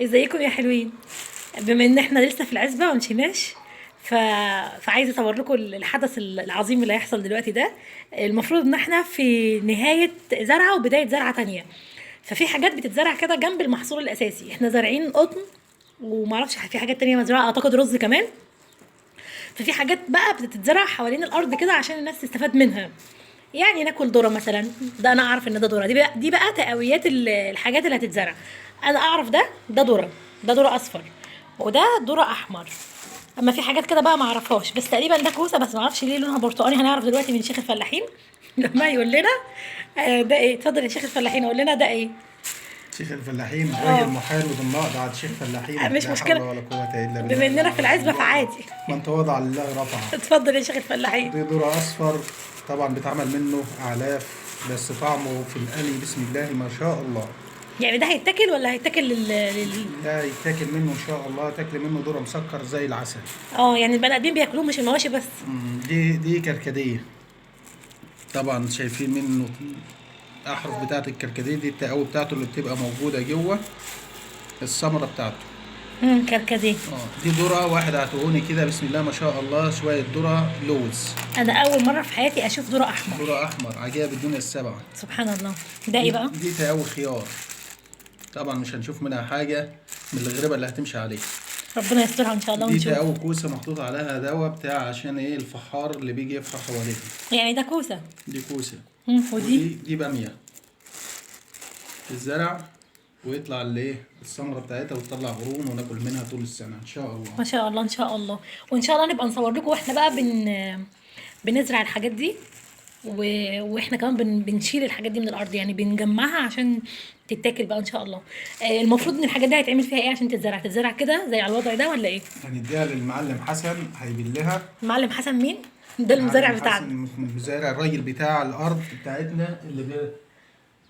ازيكم يا حلوين؟ بما ان احنا لسه في العزبه ومشيناش ف... فعايزه اصور لكم الحدث العظيم اللي هيحصل دلوقتي ده. المفروض ان احنا في نهايه زرعه وبدايه زرعه تانية، ففي حاجات بتتزرع كده جنب المحصول الاساسي. احنا زارعين قطن ومعرفش في حاجات تانية مزروعه، اعتقد رز كمان. ففي حاجات بقى بتتزرع حوالين الارض كده عشان الناس تستفاد منها، يعني ناكل ذره مثلا. ده انا اعرف ان ده ذره، دي بقى تقويات الحاجات اللي هتتزرع. انا اعرف ده ذره، ده ذره اصفر، وده ذره احمر. اما في حاجات كده بقى ما اعرفهاش، بس تقريبا ده كوسه، بس ما اعرفش ليه لونها برتقاني. هنعرف دلوقتي من شيخ الفلاحين لما يقول لنا ده ايه. اتفضل يا شيخ الفلاحين، قول لنا ده ايه. شيخ الفلاحين راجل اه محال ودماء بعد شيخ فلاحين، مش لا حول مشكله، ولا قوة إلا بما بالله اننا في العلي العزبه العظيم. فعادي. من تواضع لله رفعه. اتفضل يا شيخ الفلاحين. دي ذرة أصفر، طبعا بيتعمل منه أعلاف، بس طعمه في القلي بسم الله ما شاء الله. يعني ده هيتاكل ولا هيتاكل لا يتاكل منه إن شاء الله، تاكل منه ذرة مسكر زي العسل. اه يعني البني ادمين بياكلوه مش المواشي بس. دي كركديه، طبعا شايفين منه الأحرف بتاعت الكركديه دي، التقاوي بتاعته اللي بتبقى موجودة جوه الثمرة بتاعته. كركديه. دي ذرة واحد عطوني كده بسم الله ما شاء الله، شوية ذرة لوز. انا اول مره في حياتي اشوف ذره احمر. ذرة أحمر عجائب الدنيا السبعة. سبحان الله. ده ايه بقى؟ دي تقاوي خيار، طبعا مش هنشوف منها حاجة من الغربة اللي هتمشي عليه. ربنا يسترها ان شاء الله دي ونشوف. تقاوي كوسة محطوط عليها دواء بتاع عشان ايه الفحار اللي بيجي يفحر حواليها. يعني ده كوسه. دي كوسة. ودي دي بامية الزرع، ويطلع اللي ايه الثمرة بتاعتها وتطلع قرون وناكل منها طول السنة ان شاء الله. ما شاء الله ان شاء الله. وان شاء الله نبقى نصور لكم واحنا بقى بنزرع الحاجات دي واحنا كمان بنشيل الحاجات دي من الارض، يعني بنجمعها عشان تتاكل بقى ان شاء الله. المفروض ان الحاجات دي هيتعمل فيها ايه عشان تتزرع كده زي على الوضع ده ولا ايه؟ هنديها للمعلم حسن هيبلها. المعلم حسن مين؟ ده المزارع بتاعنا. المزارع، الراجل بتاع الارض بتاعتنا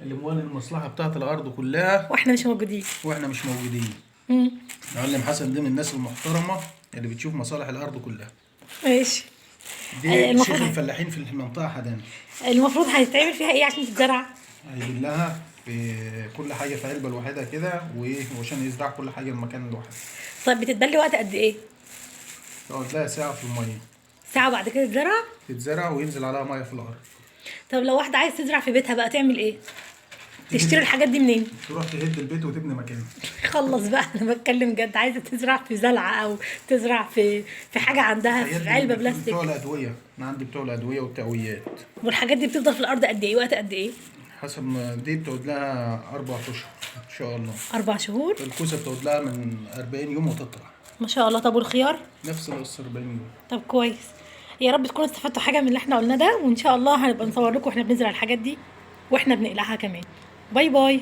اللي موالي المصلحه بتاعت الارض كلها، واحنا مش موجودين. مش موجودين. المعلم حسن ده من الناس المحترمه اللي بتشوف مصالح الارض كلها. ماشي. دي شيخ الفلاحين في المنطقه حدانا. المفروض هيتعمل فيها ايه عشان تتزرع؟ هيبلها في كل حاجه في علبه لوحدها كده، وعشان يزرع كل حاجه المكان الواحد. طيب بتتبل وقت قد ايه؟ تقعد لها ساعه في الميه. ساعة بعد كده تتزرع وينزل عليها ميه في الارض. طب لو واحدة عايز تزرع في بيتها بقى تعمل ايه؟ تشتري الحاجات دي منين؟ تروح تهد البيت وتبني مكانه. خلص بقى، انا بتكلم جد. عايزة تزرع في زلعة او تزرع في حاجة عندها في علبة بلاستيك. بتوع الادويه، انا عندي بتوع الادويه والتقويات. والحاجات دي بتفضل في الارض قد ايه؟ وقت قد ايه؟ حسب ما دي بتقعد لها 4 اشهر ان شاء الله. 4 شهور؟ الكوسه بتقعد لها من 40 يوم وتطلع. ما شاء الله. طب والخيار؟ نفس القصه 40 يوم. طب كويس. يا رب تكونوا استفدتوا حاجة من اللي احنا قلناه ده، وان شاء الله هنبقى نصور لكم واحنا بنزرع الحاجات دي واحنا بنقلعها كمان. باي باي.